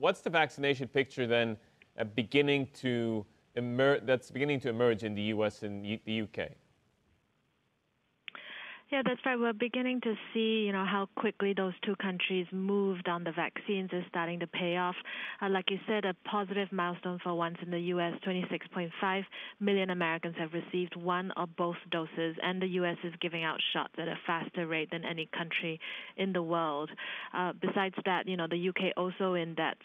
What's the vaccination picture then beginning to emerge in the U.S. and the U.K.? Yeah, that's right. We're beginning to see, how quickly those two countries moved on the vaccines is starting to pay off. Like you said, a positive milestone for once in the U.S. 26.5 million Americans have received one or both doses, and the U.S. is giving out shots at a faster rate than any country in the world. Besides that, the U.K. also in that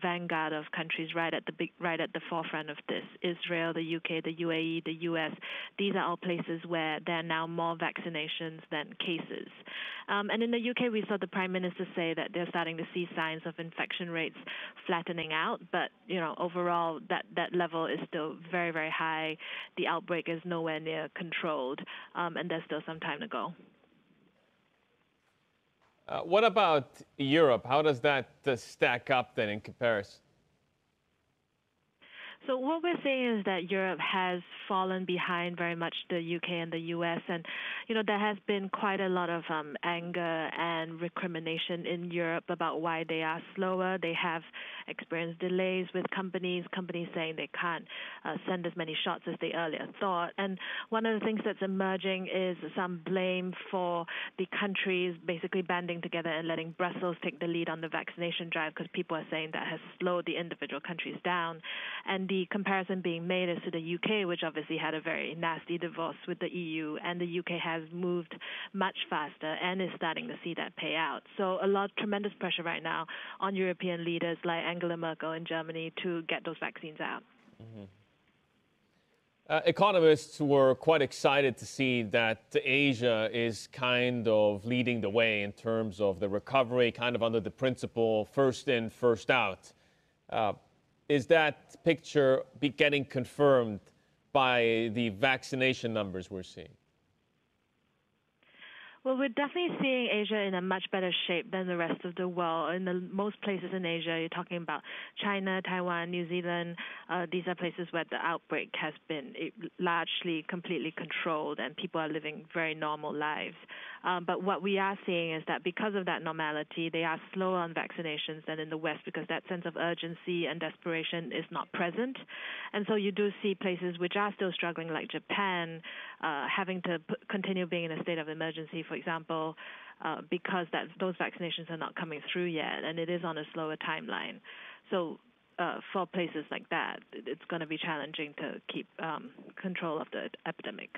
vanguard of countries right at the forefront of this. Israel, the U.K., the UAE, the U.S. These are all places where there are now more vaccinations than cases. And in the UK, we saw the Prime Minister say that they're starting to see signs of infection rates flattening out. But, overall, that level is still very, very high. The outbreak is nowhere near controlled, and there's still some time to go. What about Europe? How does that stack up then in comparison? So what we're seeing is that Europe has fallen behind very much the UK and the US. And, there has been quite a lot of anger and recrimination in Europe about why they are slower. They have experienced delays with companies saying they can't send as many shots as they earlier thought. And one of the things that's emerging is some blame for the countries basically banding together and letting Brussels take the lead on the vaccination drive, because people are saying that has slowed the individual countries down. And the comparison being made is to the UK, which obviously had a very nasty divorce with the EU, and the UK has moved much faster and is starting to see that pay out. So tremendous pressure right now on European leaders like Angela Merkel in Germany to get those vaccines out. Mm-hmm. Economists were quite excited to see that Asia is kind of leading the way in terms of the recovery, kind of under the principle first in, first out. Is that picture getting confirmed by the vaccination numbers we're seeing? Well, we're definitely seeing Asia in a much better shape than the rest of the world. In most places in Asia, you're talking about China, Taiwan, New Zealand. These are places where the outbreak has been largely completely controlled and people are living very normal lives. But what we are seeing is that because of that normality, they are slower on vaccinations than in the West, because that sense of urgency and desperation is not present. And so you do see places which are still struggling, like Japan, having to continue being in a state of emergency, for example, because those vaccinations are not coming through yet, and it is on a slower timeline. So for places like that, it's going to be challenging to keep control of the epidemic.